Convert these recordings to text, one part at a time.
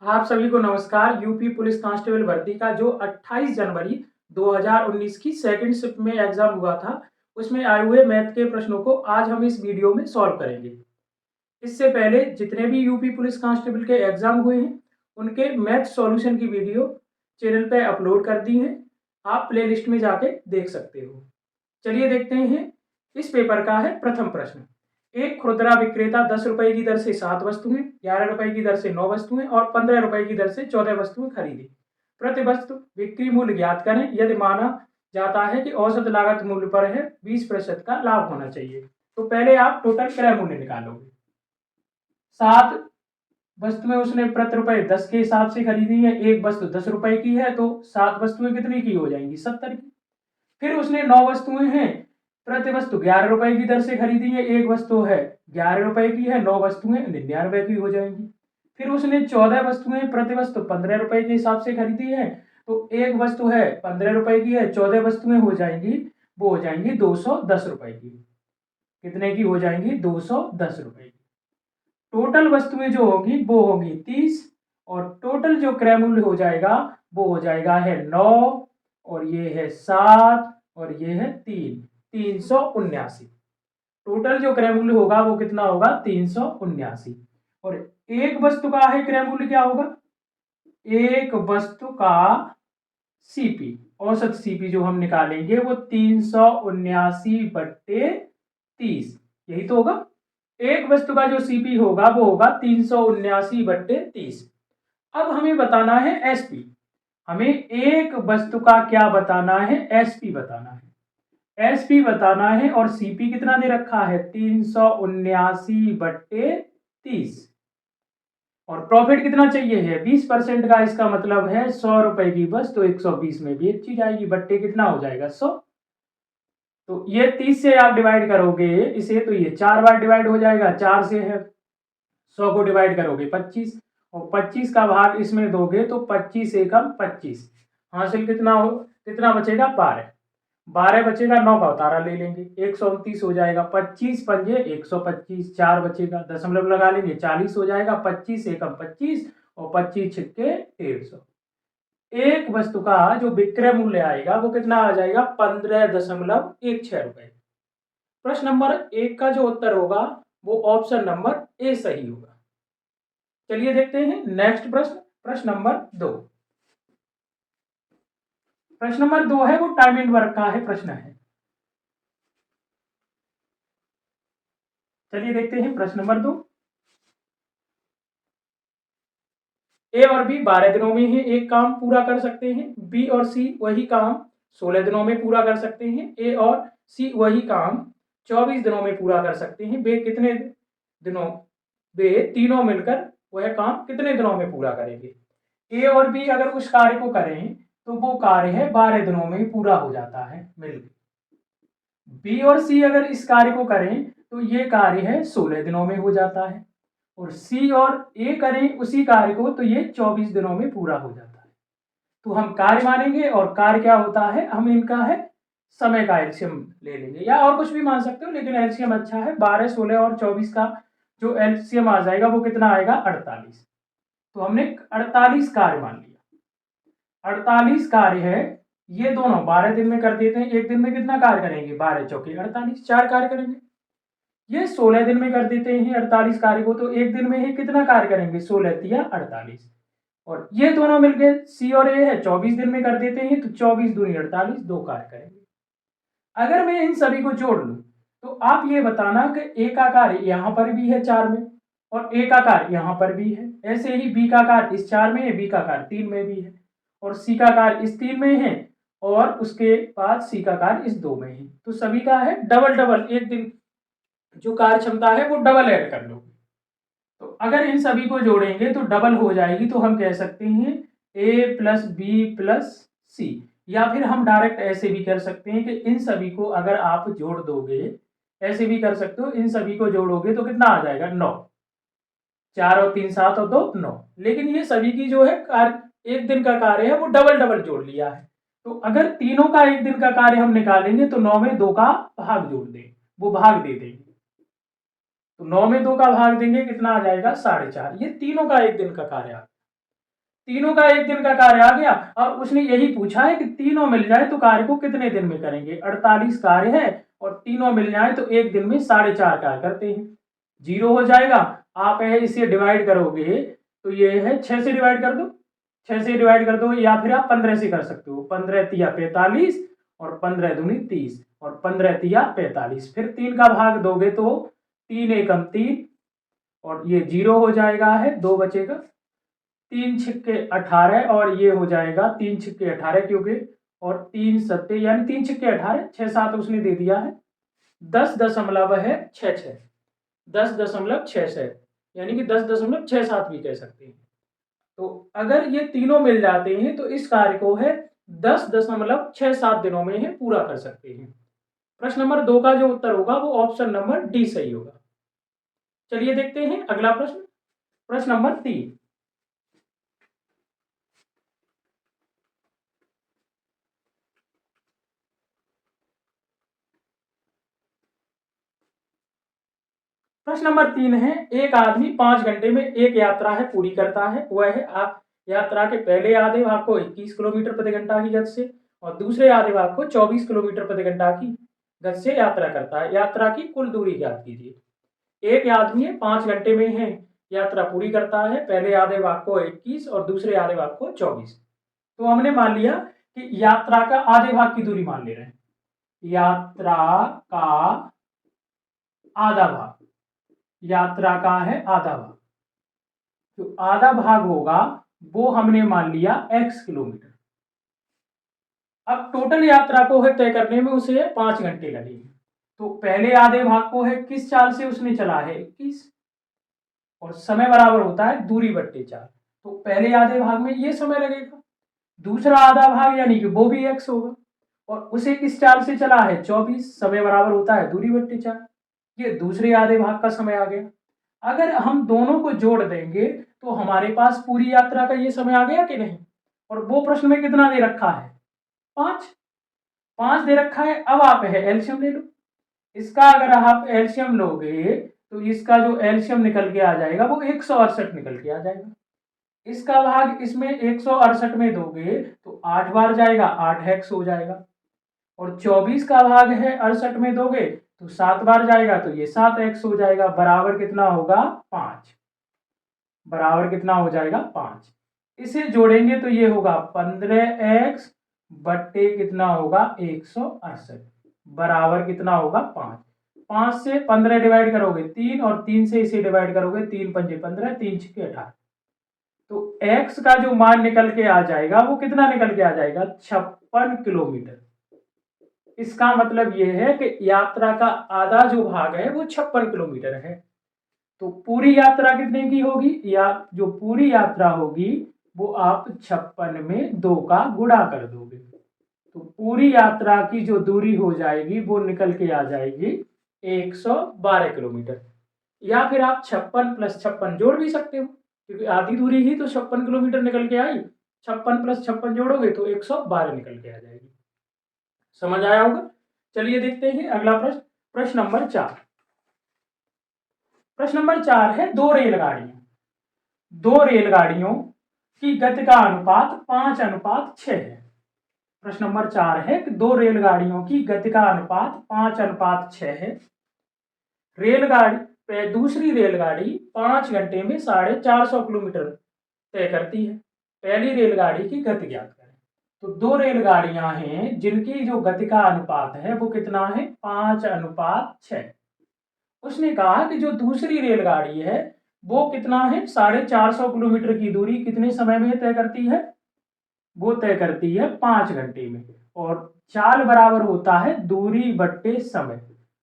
आप सभी को नमस्कार। यूपी पुलिस कांस्टेबल भर्ती का जो 28 जनवरी 2019 की सेकंड शिफ्ट में एग्जाम हुआ था, उसमें आए हुए मैथ के प्रश्नों को आज हम इस वीडियो में सॉल्व करेंगे। इससे पहले जितने भी यूपी पुलिस कांस्टेबल के एग्जाम हुए हैं, उनके मैथ सॉल्यूशन की वीडियो चैनल पे अपलोड कर दी है। आप प्लेलिस्ट में जाके देख सकते हो। चलिए देखते हैं। इस पेपर का है प्रथम प्रश्न। एक खुदरा विक्रेता 10 रुपए की दर से 7 वस्तुएं, 11 रुपए की दर से 9 वस्तुएं और 15 रुपए की दर से 14 वस्तुएं खरीदी। प्रति वस्तु बिक्री मूल्य ज्ञात करें यदि माना जाता है कि औसत लागत मूल्य पर है 20% का लाभ होना चाहिए। तो पहले आप टोटल क्रय मूल्य निकालोगे। 7 वस्तुएं उसने प्रति रुपए 10 के हिसाब से खरीदी है। एक वस्तु 10 रुपए की है तो 7 वस्तुएं कितनी की हो जाएंगी? 70 की। फिर उसने 9 वस्तुएं हैं, प्रति वस्तु 11 रुपए की दर से खरीदी है। एक वस्तु है 11 रुपए की है, 9 वस्तुएं 99 की हो जाएंगी। फिर उसने 14 वस्तुएं प्रति वस्तु 15 रुपए के हिसाब से खरीदी है। तो एक वस्तु है 15 रुपए की है, 14 वस्तुएं हो जाएंगी, वो हो जाएंगी 210 रुपए की। कितने की हो जाएंगी? 210 रुपए की। टोटल वस्तुएं जो होगी वो होगी 30 और टोटल जो क्रय मूल्य हो जाएगा वो हो जाएगा है 9 और ये है 7 और ये है 379। टोटल जो क्रय मूल्य होगा वो कितना होगा? 379। और एक वस्तु का है क्रय मूल्य क्या होगा? एक वस्तु का सीपी, औसत सीपी जो हम निकालेंगे वो 379/30, यही तो होगा। एक वस्तु का जो सीपी होगा वो होगा 379/30। अब हमें बताना है एसपी। हमें एक वस्तु का क्या बताना है? एसपी बताना है। एसपी बताना है और सीपी कितना दे रखा है? 379/30। और प्रॉफिट कितना चाहिए है? 20% का। इसका मतलब है 100 रुपए की वस्तु 120 में बेची जाएगी। बट्टे कितना हो जाएगा? 100। तो ये 30 से आप डिवाइड करोगे इसे तो ये 4 बार डिवाइड हो जाएगा। 4 से है 100 को डिवाइड करोगे 25 और 25 का भाग इसमें दोगे तो 25 एकम 25। हासिल कितना हो? कितना बचेगा? 12। 12 बचेगा, 9 का उतारा ले लेंगे, 129 हो जाएगा। 25 पंजे 125, 4 बचेगा, दशमलव लगा लेंगे, 40 हो जाएगा। 25 एकम 25 और 25 छिक्के 150। एक वस्तु का जो विक्रय मूल्य आएगा वो कितना आ जाएगा? 15.16 रुपए। प्रश्न नंबर 1 का जो उत्तर होगा वो ऑप्शन नंबर ए सही होगा। चलिए देखते हैं नेक्स्ट प्रश्न। प्रश्न नंबर 2। प्रश्न नंबर 2 है वो टाइम एंड वर्क का है प्रश्न है। चलिए देखते हैं प्रश्न नंबर 2। ए और बी 12 दिनों में ही एक काम पूरा कर सकते हैं। बी और सी वही काम 16 दिनों में पूरा कर सकते हैं। ए और सी वही काम 24 दिनों में पूरा कर सकते हैं। वे कितने दिनों वे तीनों मिलकर वह काम कितने दिनों में पूरा करेंगे? ए और बी अगर उस कार्य को करें तो वो कार्य है 12 दिनों में ही पूरा हो जाता है मिलकर। बी और सी अगर इस कार्य को करें तो ये कार्य है 16 दिनों में हो जाता है। और सी और ए करें उसी कार्य को तो ये 24 दिनों में पूरा हो जाता है। तो हम कार्य मानेंगे और कार्य क्या होता है? हम इनका है समय का एलसीएम ले लेंगे या और कुछ भी मान सकते हो, लेकिन एलसीएम अच्छा है। 12, 16 और 24 का जो एलसीएम आ जाएगा वो कितना आएगा? 48। तो हमने 48 कार्य मान लिया। 48 कार्य है, ये दोनों 12 दिन में कर देते हैं। एक दिन में कितना कार्य करेंगे? 12 चौके 48, 4 कार्य करेंगे। ये 16 दिन में कर देते हैं 48 कार्य को, तो एक दिन में ही कितना कार्य करेंगे? 16 तिया 48। और ये दोनों मिलके सी और ए है 24 दिन में कर देते हैं, तो 24 दूनी 48, 2 कार्य करेंगे। अगर मैं इन सभी को जोड़ लूं तो आप ये बताना कि ए का कार्य यहां पर भी है 4 में और ए का कार्य यहां पर भी है। ऐसे ही बी का कार्य इस 4 में है, बी का कार्य 3 में भी है और सी का कार्य इस 3 में है और उसके बाद सी का कार्य इस 2 में है। तो सभी का है डबल डबल, एक दिन जो कार्य क्षमता है वो डबल ऐड कर लो। तो अगर इन सभी को जोड़ेंगे तो डबल हो जाएगी। तो हम कह सकते हैं ए प्लस बी प्लस सी, या फिर हम डायरेक्ट ऐसे भी कर सकते हैं कि इन सभी को अगर आप जोड़ दोगे, ऐसे भी कर सकते हो, इन सभी को जोड़ोगे तो कितना आ जाएगा? 9। 4 और 3 7 और 2 9। लेकिन ये सभी की जो है कार्य एक दिन का कार्य है वो डबल डबल जोड़ लिया है। तो अगर तीनों का एक दिन का कार्य हम निकालेंगे तो 9 में 2 का भाग जोड़ दें, वो भाग दे देंगे। तो 9 में 2 का भाग देंगे, कितना आ जाएगा? 4.5। ये तीनों का एक दिन का कार्य है। तीनों का एक दिन का कार्य आ गया और उसने यही पूछा है कि तीनों मिल जाए तो कार्य को कितने दिन में करेंगे। 48 कार्य है और तीनों मिल जाए तो एक दिन में 4.5 कार्य करते हैं। 0 हो जाएगा। आप इसे डिवाइड करोगे तो ये है 6 से डिवाइड कर दो, 6 से डिवाइड कर दो या फिर आप 15 से कर सकते हो। 15 तिया 45 और 15 दूनी 30 और 15 तिया 45। फिर 3 का भाग दोगे तो 3 एकम 3 और ये 0 हो जाएगा है, 2 बचेगा। 3 छिक्के 18 और ये हो जाएगा 3 छिक्के 18 क्योंकि और 3 सत्ते यानी 3 छिक्के 18, 6 7 उसने दे दिया है। 10.66 10.66 यानी कि 10.67 भी कह सकते हैं। तो अगर ये तीनों मिल जाते हैं तो इस कार्य को है 10.67 दिनों में है पूरा कर सकते हैं। प्रश्न नंबर 2 का जो उत्तर होगा वो ऑप्शन नंबर डी सही होगा। चलिए देखते हैं अगला प्रश्न। प्रश्न नंबर 3। प्रश्न नंबर 3 है, एक आदमी 5 घंटे में एक यात्रा है पूरी करता है। वह है यात्रा के पहले आधे भाग को 21 किलोमीटर प्रति घंटा की गति से और दूसरे आधे भाग को 24 किलोमीटर प्रति घंटा की गति से यात्रा करता है। यात्रा की कुल दूरी ज्ञात कीजिए। एक आदमी 5 घंटे में है यात्रा पूरी करता है, पहले आधे भाग को 21 और दूसरे आधे भाग को 24। तो हमने मान लिया कि यात्रा का आधे भाग की दूरी मान ले रहे हैं। यात्रा का आधा भाग, यात्रा का है आधा भाग, जो आधा भाग होगा वो हमने मान लिया x किलोमीटर। अब टोटल यात्रा को है तय करने में उसे 5 घंटे लगेंगे। तो पहले आधे भाग को है किस चाल से उसने चला है 21 और समय बराबर होता है दूरी बट्टे 4। तो पहले आधे भाग में ये समय लगेगा, दूसरा आधा भाग यानी कि वो भी x होगा और उसे किस चाल से चला है 24, समय बराबर होता है दूरी बट्टे 4। ये दूसरे आधे भाग का समय आ गया। अगर हम दोनों को जोड़ देंगे तो हमारे पास पूरी यात्रा का ये समय आ गया कि नहीं। और वो प्रश्न में कितना दे रखा है 5 दे रखा है। अब आप है एलसीएम ले लो इसका। अगर आप एलसीएम लोगे तो इसका जो एलसीएम निकल के आ जाएगा वो 168 निकल के आ जाएगा। इसका भाग इसमें 168 में दोगे तो 8 बार जाएगा, 8x हो जाएगा। और 24 का भाग है 68 में दोगे तो 7 बार जाएगा तो ये 7x हो जाएगा। बराबर कितना होगा 5। बराबर कितना हो जाएगा 5। इसे जोड़ेंगे तो ये होगा 15x बट्टे कितना होगा 168 बराबर कितना होगा 5। 5 से 15 डिवाइड करोगे 3 और 3 से इसे डिवाइड करोगे 3 पंजे 15, 3 छक्के 18। तो x का जो मान निकल के आ जाएगा वो कितना निकल के आ जाएगा 56 किलोमीटर। इसका मतलब यह है कि यात्रा का आधा जो भाग है वो 56 किलोमीटर है। तो पूरी यात्रा कितने की होगी, या जो पूरी यात्रा होगी वो आप 56 में 2 का गुणा कर दोगे तो पूरी यात्रा की जो दूरी हो जाएगी वो निकल के आ जाएगी 112 किलोमीटर। या फिर आप 56 + 56 जोड़ भी सकते हो क्योंकि आधी दूरी ही तो 56 किलोमीटर निकल के आई। 56 + 56 जोड़ोगे तो 112 निकल के आ जाएगी। समझ आया होगा। चलिए देखते हैं अगला प्रश्न। प्रश्न नंबर 4। प्रश्न नंबर 4 है, दो रेलगाड़ियों की गति का अनुपात 5:6 है। प्रश्न नंबर 4 है कि दो रेलगाड़ियों की गति का अनुपात 5:6 है। दूसरी रेलगाड़ी 5 घंटे में 450 किलोमीटर तय करती है। पहली रेलगाड़ी की गति ज्ञात करें। तो दो रेलगाड़ियां हैं जिनकी जो गति का अनुपात है वो कितना है 5:6। उसने कहा कि जो दूसरी रेलगाड़ी है वो कितना है 450 किलोमीटर की दूरी कितने समय में तय करती है, वो तय करती है 5 घंटे में। और चाल बराबर होता है दूरी बट्टे समय।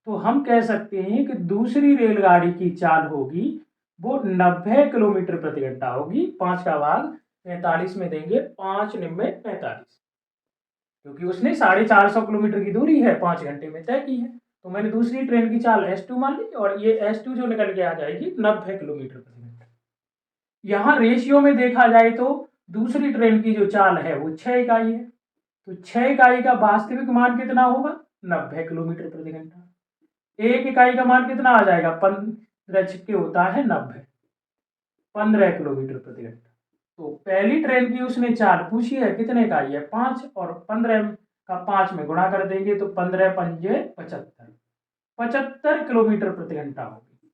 तो हम कह सकते हैं कि दूसरी रेलगाड़ी की चाल होगी वो 90 किलोमीटर प्रति घंटा होगी। 5 का भाग 45 में देंगे, 5 9 45, क्योंकि उसने 450 किलोमीटर की दूरी है 5 घंटे में तय की है। तो मैंने दूसरी ट्रेन की चाल S2 मान ली और ये S2 जो निकल के आ जाएगी 90 किलोमीटर प्रति घंटा। यहाँ रेशियो में देखा जाए तो दूसरी ट्रेन की जो चाल है वो 6 इकाई है। तो 6 इकाई का वास्तविक मान कितना होगा 90 किलोमीटर प्रति घंटा। 1 इकाई का मान कितना आ जाएगा 15 छक्के होता है 90, 15 किलोमीटर प्रति घंटा। तो पहली ट्रेन की उसने चाल पूछी है, कितने का, ये 5, और 15 का 5 में गुणा कर देंगे तो 15 पंजे 75, 75 किलोमीटर प्रति घंटा होगी।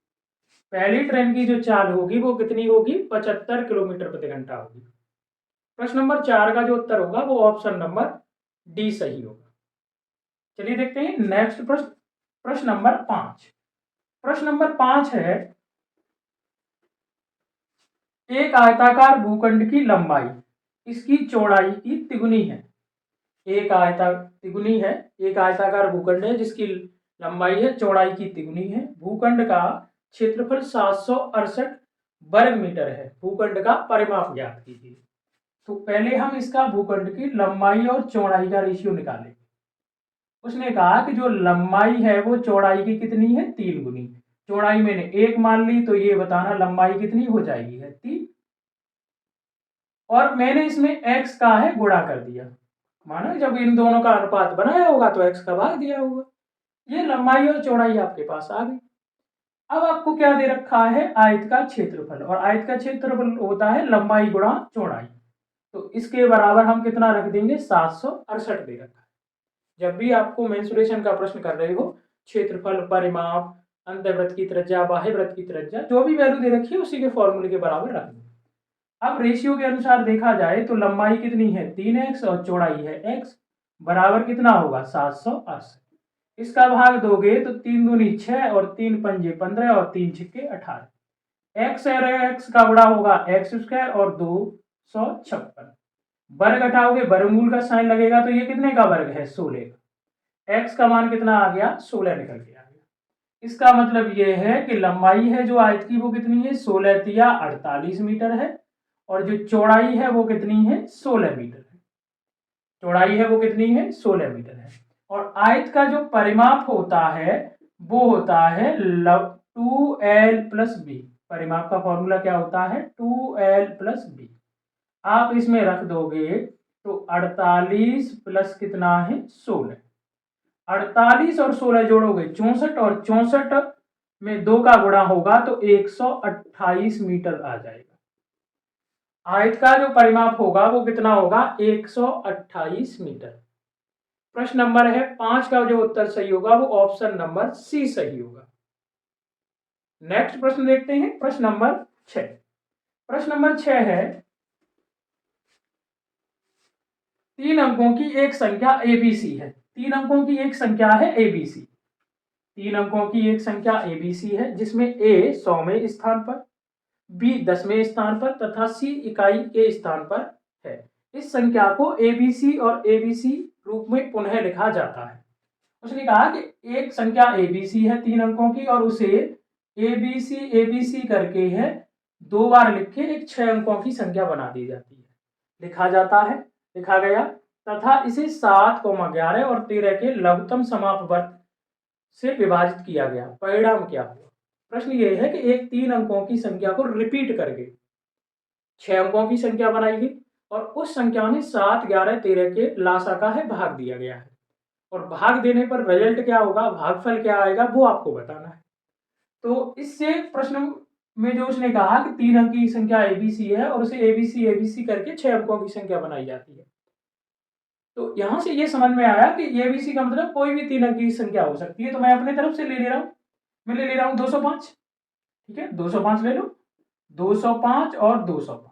पहली ट्रेन की जो चाल होगी वो कितनी होगी, 75 किलोमीटर प्रति घंटा होगी। प्रश्न नंबर 4 का जो उत्तर होगा वो ऑप्शन नंबर डी सही होगा। चलिए देखते हैं नेक्स्ट प्रश्न, प्रश्न नंबर 5। प्रश्न नंबर 5 है, एक आयताकार भूखंड की लंबाई इसकी चौड़ाई की तिगुनी है। एक तिगुनी है, एक आयताकार भूखंड है जिसकी लंबाई है चौड़ाई की तिगुनी है। भूखंड का क्षेत्रफल 768 वर्ग मीटर है। भूखंड का परिमाप ज्ञात कीजिए। तो पहले हम इसका भूखंड की लंबाई और चौड़ाई का रेशियो निकालेंगे। उसने कहा कि जो लंबाई है वो चौड़ाई की कितनी है, 3 गुनी। चौड़ाई मैंने 1 मान ली तो ये बताना लंबाई कितनी हो जाएगी, है 3, और मैंने इसमें x का है गुणा कर दिया। माना जब इन दोनों का अनुपात बनाया होगा तो x का भाग दिया होगा। ये लंबाई और चौड़ाई आपके पास आ गई। अब आपको क्या दे रखा है, आयत का क्षेत्रफल, और आयत का क्षेत्रफल होता है लंबाई गुणा चौड़ाई। तो इसके बराबर हम कितना रख देंगे, 768 दे रखा है। जब भी आपको मेंसुरेशन का प्रश्न कर रहे हो, क्षेत्रफल, परिमाप, अंतर्वृत्त की त्रिज्या, बाह्य वृत्त की त्रिज्या, जो भी वैल्यू दे रखी है उसी के फॉर्मूले के बराबर रख दो। अब रेशियो के अनुसार देखा जाए तो लंबाई कितनी है 3x और चौड़ाई है x, बराबर कितना होगा 780। इसका भाग दोगे तो 3 दूनी 6 और 3 पंजे 15 और 3 छिक्के 18। x और x का गुणा होगा x स्क्वायर और 256। वर्ग हटाओगे वर्गमूल का साइन लगेगा तो ये कितने का वर्ग है, 16 का। x का मान कितना आ गया, 16 निकल के आ गया। इसका मतलब ये है कि लंबाई है जो आयत की वो कितनी है, 16 तिया 48 मीटर है, और जो चौड़ाई है वो कितनी है, 16 मीटर है। चौड़ाई है वो कितनी है, 16 मीटर है। और आयत का जो परिमाप होता है वो होता है 2l प्लस बी। परिमाप का फॉर्मूला क्या होता है, 2l प्लस बी। आप इसमें रख दोगे तो 48 प्लस कितना है, 16। 48 और 16 जोड़ोगे 64, और 64 में 2 का गुणा होगा तो 128 मीटर आ जाएगा। आयत का जो परिमाप होगा वो कितना होगा, 128 मीटर। प्रश्न नंबर है 5 का जो उत्तर सही होगा वो ऑप्शन नंबर सी सही होगा। नेक्स्ट प्रश्न देखते हैं, प्रश्न नंबर 6। प्रश्न नंबर 6 है, 3 अंकों की एक संख्या एबीसी है। 3 अंकों की एक संख्या है एबीसी। 3 अंकों की एक संख्या एबीसी है जिसमें ए 100वें स्थान पर, बी 10वें स्थान पर तथा सी इकाई के स्थान पर है। इस संख्या को एबीसी और एबीसी रूप में पुनः लिखा जाता है। उसने कहा कि एक संख्या एबीसी है 3 अंकों की, और उसे एबीसी एबीसी करके है 2 बार लिख के एक 6 अंकों की संख्या बना दी जाती है, लिखा जाता है, लिखा गया, तथा इसे 7, 11 और 13 के लघुत्तम समाप वर्ग से विभाजित किया गया। परिणाम क्या हुआ। प्रश्न ये है कि एक 3 अंकों की संख्या को रिपीट करके 6 अंकों की संख्या बनाई गई, और उस संख्या में 7, 11, 13 के लासा का है भाग दिया गया है, और भाग देने पर रिजल्ट क्या होगा, भागफल क्या आएगा, वो आपको बताना है। तो इससे प्रश्न में जो उसने कहा कि 3 अंक की संख्या एबीसी है और उसे एबीसी एबीसी करके 6 अंकों की संख्या बनाई जाती है। तो यहां से ये समझ में आया कि एबीसी का मतलब कोई भी 3 अंक की संख्या हो सकती है। तो मैं अपने तरफ से ले रहा हूं, मैं ले रहा हूं 205। ठीक है, 205 ले लो, 205 और 205।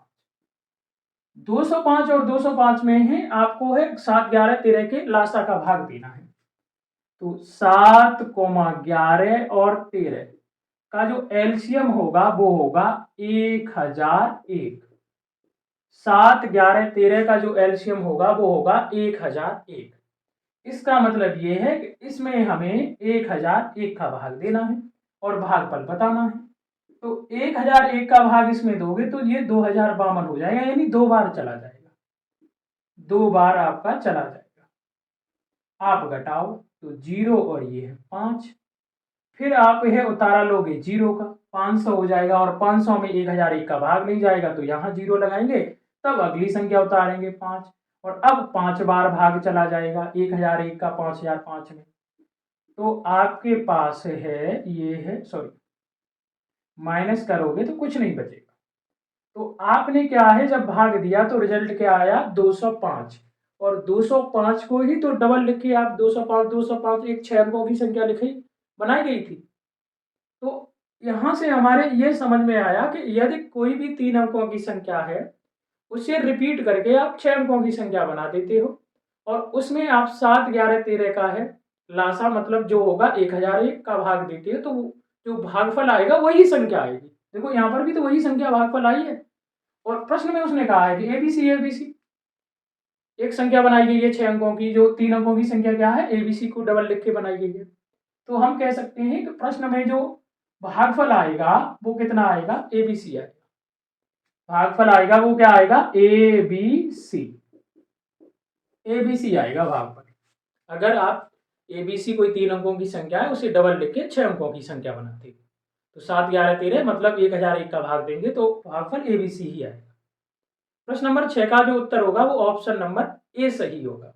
205 और 205 में है आपको है 7, 11, 13 के लासा का भाग देना है। तो 7, 11 और 13 का जो एलसीएम होगा वो होगा 1001। 7, 11, 13 का जो एलसीएम होगा वो होगा 1001। इसका मतलब ये है कि इसमें हमें 1001 का भाग देना है और भागफल बताना है। तो 1001 का भाग इसमें दोगे तो ये 2052 हो जाएगा, यानी 2 बार चला जाएगा, 2 बार आपका चला जाएगा। आप घटाओ तो 0 और ये है 5, फिर आप यह उतारा लोगे 0 का, 500 हो जाएगा, और 500 में 1001 का भाग नहीं जाएगा तो यहाँ 0 लगाएंगे, तब अगली संख्या उतारेंगे 5, और अब 5 बार भाग चला जाएगा 1001 का 5005 में। तो आपके पास है, ये है, सॉरी माइनस करोगे तो कुछ नहीं बचेगा। तो आपने क्या है जब भाग दिया तो रिजल्ट क्या आया 205, और 205 को ही तो डबल लिखिए आप, 205 एक 6 अंकों की संख्या लिखी बनाई गई थी। तो यहाँ से हमारे ये समझ में आया कि यदि कोई भी 3 अंकों की संख्या है उसे रिपीट करके आप 6 अंकों की संख्या बना देते हो, और उसमें आप 7, 11, 13 का है लासा, मतलब जो होगा 1001 का भाग देते हो, तो जो भागफल आएगा वही संख्या आएगी। देखो यहाँ पर भी तो वही संख्या भागफल आई है, और प्रश्न में उसने कहा है कि एबीसी एक संख्या बनाई गई है 6 अंकों की, जो 3 अंकों की संख्या क्या है एबीसी को डबल लिख के बनाई गई है। तो हम कह सकते हैं कि प्रश्न में जो भागफल आएगा वो कितना आएगा, एबीसी आएगा। भागफल आएगा वो क्या आएगा, एबीसी, एबीसी आएगा भागफल। अगर आप एबीसी कोई 3 अंकों की संख्या है उसे डबल लिख के 6 अंकों की संख्या बनाते हैं, तो 7, 11, 13 मतलब 1001 का भाग देंगे तो भागफल एबीसी ही आएगा। प्रश्न नंबर 6 का जो उत्तर होगा वो ऑप्शन नंबर ए सही होगा।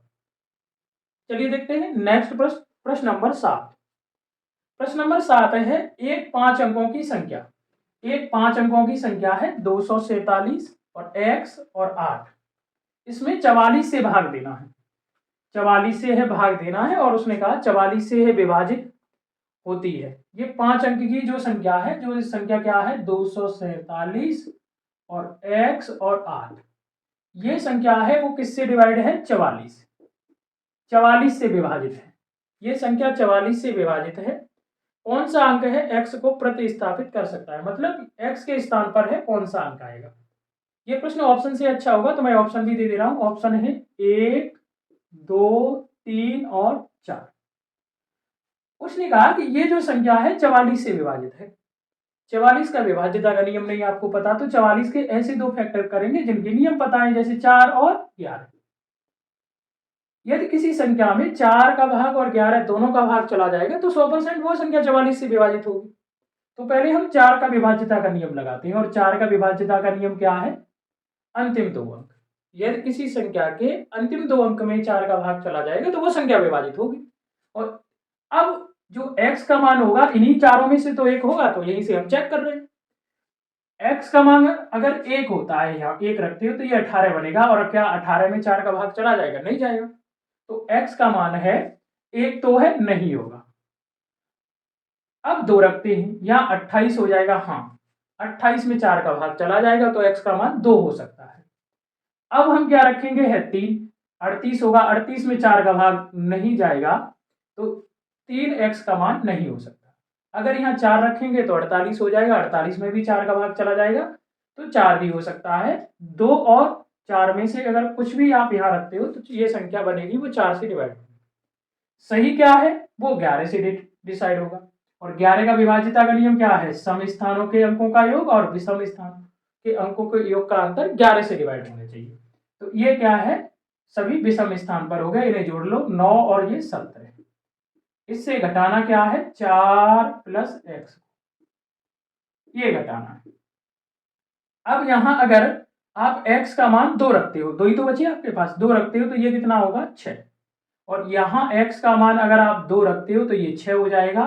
चलिए देखते हैं नेक्स्ट प्रश्न, प्रश्न नंबर 7। प्रश्न नंबर 7 है एक 5 अंकों की संख्या, एक 5 अंकों की संख्या है 247 और x और 8, इसमें 44 से भाग देना है, 44 से है भाग देना है, और उसने कहा 44 से है विभाजित होती है। ये 5 अंक की जो संख्या है, जो संख्या क्या है 247 और x और 8, ये संख्या है वो किससे डिवाइड है, 44 से विभाजित है। ये संख्या 44 से विभाजित है। कौन सा अंक है x को प्रतिस्थापित कर सकता है, मतलब x के स्थान पर है कौन सा अंक आएगा। ये प्रश्न ऑप्शन से अच्छा होगा तो मैं ऑप्शन भी दे रहा हूं। ऑप्शन है 1, 2, 3 और 4। उसने कहा कि ये जो संख्या है 44 से विभाजित है। 44 का विभाज्यता का नियम नहीं आपको पता, तो 44 के ऐसे 2 फैक्टर करेंगे जिनके नियम पता है, जैसे 4 और 11। यदि किसी संख्या में 4 का भाग और 11 दोनों का भाग चला जाएगा तो 100% वो संख्या 44 से विभाजित होगी। तो पहले हम 4 का विभाज्यता का नियम लगाते हैं, और 4 का विभाज्यता का नियम क्या है, अंतिम 2 अंक। यदि किसी संख्या के अंतिम 2 अंक में 4 का भाग चला जाएगा तो वो संख्या विभाजित होगी। और अब जो x का मान होगा इन्हीं चारों में से तो एक होगा, तो यहीं से हम चेक कर रहे हैं। x का मान अगर 1 होता है, यहाँ 1 रखते हो तो ये 18 बनेगा, और क्या 18 में 4 का भाग चला जाएगा, नहीं जाएगा। तो x का मान है 1 तो है, नहीं होगा। अब 2 रखते हैं, यहाँ 28 हो जाएगा, हाँ 28 में 4 का भाग चला जाएगा तो x का मान 2 हो सकता है। अब हम क्या रखेंगे है 3, 38 होगा, 38 में 4 का भाग नहीं जाएगा तो 3x का मान नहीं हो सकता। अगर यहाँ 4 रखेंगे तो 48 हो जाएगा, 48 में भी 4 का भाग चला जाएगा तो 4 भी हो सकता है। 2 और 4 में से अगर कुछ भी आप यहाँ रखते हो तो ये संख्या बनेगी वो 4 से डिवाइड होगी। सही क्या है, वो 11 से डिसाइड होगा। और 11 का विभाज्यता का नियम क्या है, सम स्थानों के अंकों का योग और विषम स्थान के अंकों के योग का अंतर 11 से डिवाइड होना चाहिए। तो ये क्या है, सभी विषम स्थान पर हो गए, इन्हें जोड़ लो, 9 और ये 17। इससे घटाना क्या है, 4 प्लस x, ये घटाना है। अब यहां अगर आप x का मान 2 रखते हो, 2 ही तो बचे आपके पास, 2 रखते हो तो ये कितना होगा 6, और यहाँ x का मान अगर आप 2 रखते हो तो ये 6 हो जाएगा।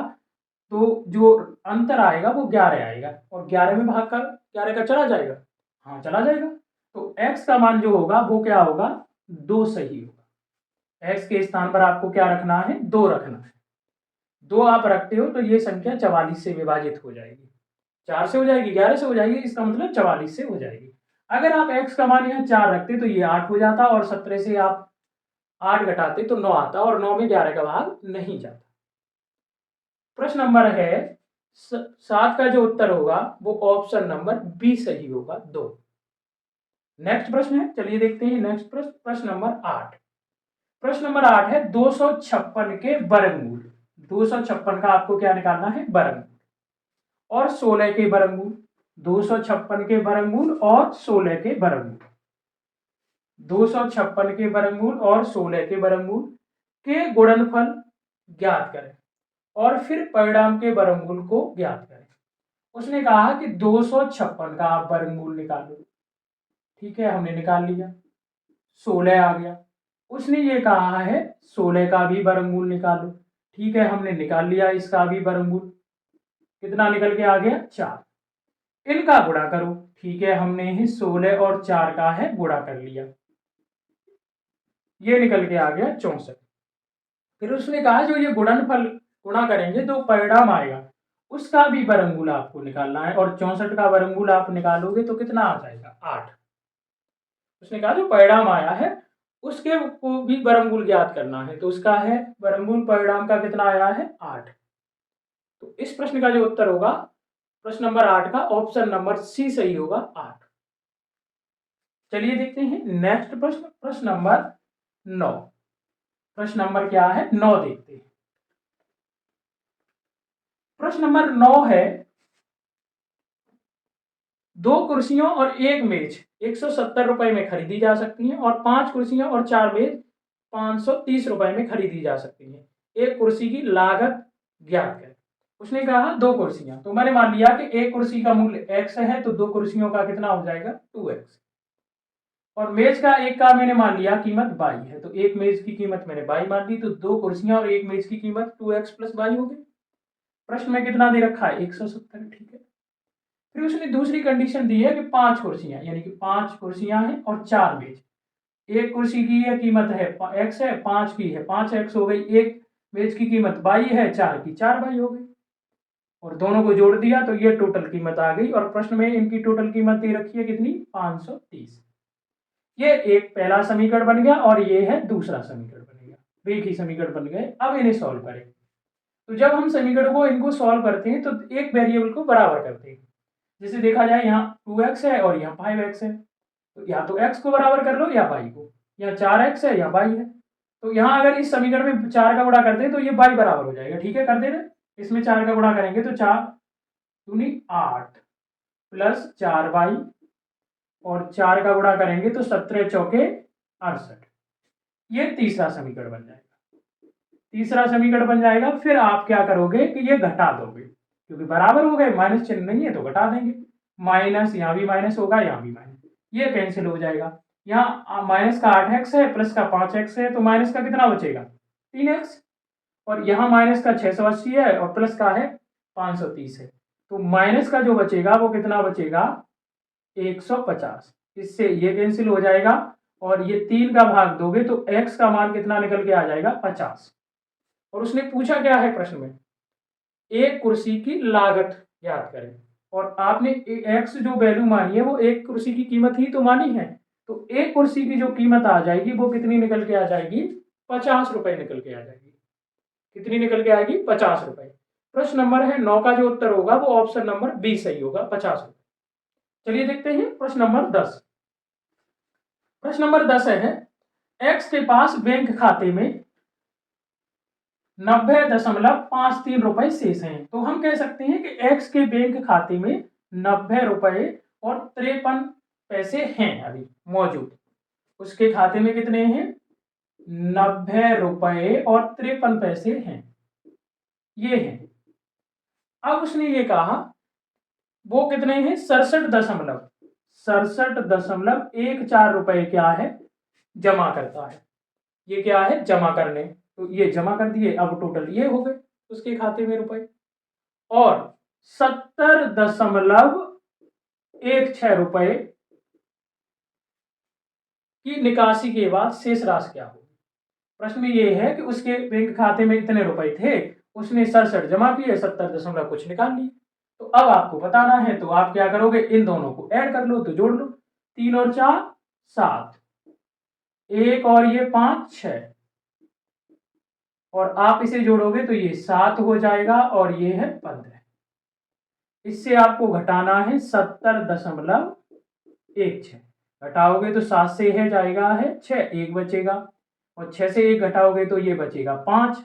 तो जो अंतर आएगा वो 11 आएगा, और 11 में भाग कर 11 का चला जाएगा, हाँ चला जाएगा। तो x का मान जो होगा वो क्या होगा, 2 सही होगा। x के स्थान पर आपको क्या रखना है, 2 रखना है। 2 आप रखते हो तो ये संख्या 44 से विभाजित हो जाएगी, 4 से हो जाएगी, 11 से हो जाएगी, इसका मतलब 44 से हो जाएगी। अगर आप x का मान यहाँ 4 रखते तो ये 8 हो जाता, और 17 से आप 8 घटाते तो 9 आता, और 9 में 11 का भाग नहीं जाता। प्रश्न नंबर है 7 का जो उत्तर होगा वो ऑप्शन नंबर बी सही होगा, 2। नेक्स्ट प्रश्न है, चलिए देखते हैं नेक्स्ट प्रश्न, प्रश्न नंबर 8। प्रश्न नंबर 8 है 256 के वर्गमूल। 256 का आपको क्या निकालना है, वर्गमूल, और 16 के वर्गमूल। 256 के वर्गमूल और 16 के वर्गमूल, 256 के वर्गमूल और 16 के वर्गमूल के गुणनफल ज्ञात करें, और फिर परिणाम के वर्गमूल को ज्ञात करें। उसने कहा कि 256 का आप वर्गमूल निकालो, ठीक है, हमने निकाल लिया, 16 आ गया। उसने ये कहा है 16 का भी वर्गमूल निकालो, ठीक है, हमने निकाल लिया इसका भी वर्गमूल, कितना निकल के आ गया, 4। इनका गुणा करो, ठीक है, हमने 16 और 4 का है गुणा कर लिया, ये निकल के आ गया 64। फिर उसने कहा जो ये गुणनफल गुणा करेंगे तो परिणाम आएगा उसका भी वर्गमूल आपको निकालना है, और 64 का वर्गमूल आप निकालोगे तो कितना आ जाएगा 8। उसने कहा जो परिणाम आया है उसके को भी वर्गमूल ज्ञात करना है, तो उसका है वर्गमूल परिणाम का कितना आया है 8। तो इस प्रश्न का जो उत्तर होगा प्रश्न नंबर 8 का ऑप्शन नंबर सी सही होगा 8। चलिए देखते हैं नेक्स्ट प्रश्न, प्रश्न नंबर 9। प्रश्न नंबर क्या है 9 देखते हैं। प्रश्न नंबर 9 है, दो कुर्सियों और एक मेज 170 रुपए में खरीदी जा सकती हैं, और 5 कुर्सियां और 4 मेज 530 रुपए में खरीदी जा सकती हैं। एक कुर्सी की लागत ज्ञात करें। उसने कहा दो कुर्सियां, तो मैंने मान लिया कि एक कुर्सी का मूल्य x है, तो दो कुर्सियों का कितना हो जाएगा 2x। और मेज का एक का मैंने मान लिया कीमत बाई है, तो एक मेज की कीमत मैंने बाई मान ली, तो दो कुर्सियां और एक मेज की कीमत 2x प्लस बाई हो गई। प्रश्न में कितना दे रखा है 170, ठीक है। फिर उसने दूसरी कंडीशन दी है कि 5 कुर्सियां, यानी कि 5 कुर्सियां हैं और 4 मेज। एक कुर्सी की यह कीमत है x है, 5 की है 5x हो गई, एक मेज की कीमत बाई है, 4 की 4 बाई हो गई, और दोनों को जोड़ दिया तो ये टोटल कीमत आ गई। और प्रश्न में इनकी टोटल कीमत दे रखी है कितनी 530। ये एक पहला समीकरण बन गया और ये है दूसरा समीकरण बन गया, एक ही समीकरण बन गए। अब इन्हें सॉल्व करें, तो जब हम समीकरण को इनको सॉल्व करते हैं तो एक वेरिएबल को बराबर करते हैं। जैसे देखा जाए यहाँ 2x है और यहाँ 5x है, तो या तो x को बराबर कर लो या y को, यहाँ 4x है या y है। तो यहाँ अगर इस समीकरण में 4 का गुणा करते हैं तो ये y बराबर हो जाएगा, ठीक है कर दे रहे। इसमें 4 का गुणा करेंगे तो 4 दूनी 8 प्लस 4y, और 4 का गुणा करेंगे तो 17 चौके 68। ये तीसरा समीकरण बन जाएगा, तीसरा समीकरण बन जाएगा। फिर आप क्या करोगे कि ये घटा दोगे, क्योंकि बराबर हो गए, माइनस चिन्ह नहीं है तो घटा देंगे। माइनस यहाँ भी माइनस होगा, यहाँ भी माइनस, ये कैंसिल हो जाएगा। यहाँ माइनस का 8x है, प्लस का 5x है, तो माइनस का कितना बचेगा 3x, और यहाँ माइनस का 680 है और प्लस का है 530 है, तो माइनस का जो बचेगा वो कितना बचेगा 150। इससे ये कैंसिल हो जाएगा, और ये 3 का भाग दोगे तो x का मान कितना निकल के आ जाएगा 50। और उसने पूछा क्या है प्रश्न में, एक कुर्सी की लागत याद करें, और आपने x जो वैल्यू मानी है वो एक कुर्सी की कीमत ही तो मानी है, तो एक कुर्सी की जो कीमत आ जाएगी वो कितनी निकल के आ जाएगी 50 रुपए निकल के आ जाएगी। कितनी निकल के आएगी 50 रुपए। प्रश्न नंबर है 9 का जो उत्तर होगा वो ऑप्शन नंबर बी सही होगा 50 रुपए। चलिए देखते हैं प्रश्न नंबर 10। प्रश्न नंबर 10 है, x के पास बैंक खाते में 90.53 रुपए शेष हैं, तो हम कह सकते हैं कि x के बैंक खाते में 90 रुपए और 53 पैसे हैं अभी मौजूद। उसके खाते में कितने हैं 90 रुपए और 53 पैसे हैं, ये हैं। अब उसने ये कहा वो कितने हैं 67.14 रुपए क्या है जमा करता है, ये क्या है जमा करने, तो ये जमा कर दिए। अब टोटल ये हो गए उसके खाते में रुपए, और 70.16 रुपए की निकासी के बाद शेष राशि क्या होगी। प्रश्न में ये है कि उसके बैंक खाते में इतने रुपए थे, उसने 67 जमा किए, 70 दशमलव कुछ निकाल लिए। तो अब आपको बताना है, तो आप क्या करोगे इन दोनों को ऐड कर लो, तो जोड़ लो, 3 और 4 7, एक और ये 5 6, और आप इसे जोड़ोगे तो ये 7 हो जाएगा और ये है 15। इससे आपको घटाना है 70.16, घटाओगे तो 7 से है जाएगा है 6, एक बचेगा, और 6 से 1 घटाओगे तो ये बचेगा 5,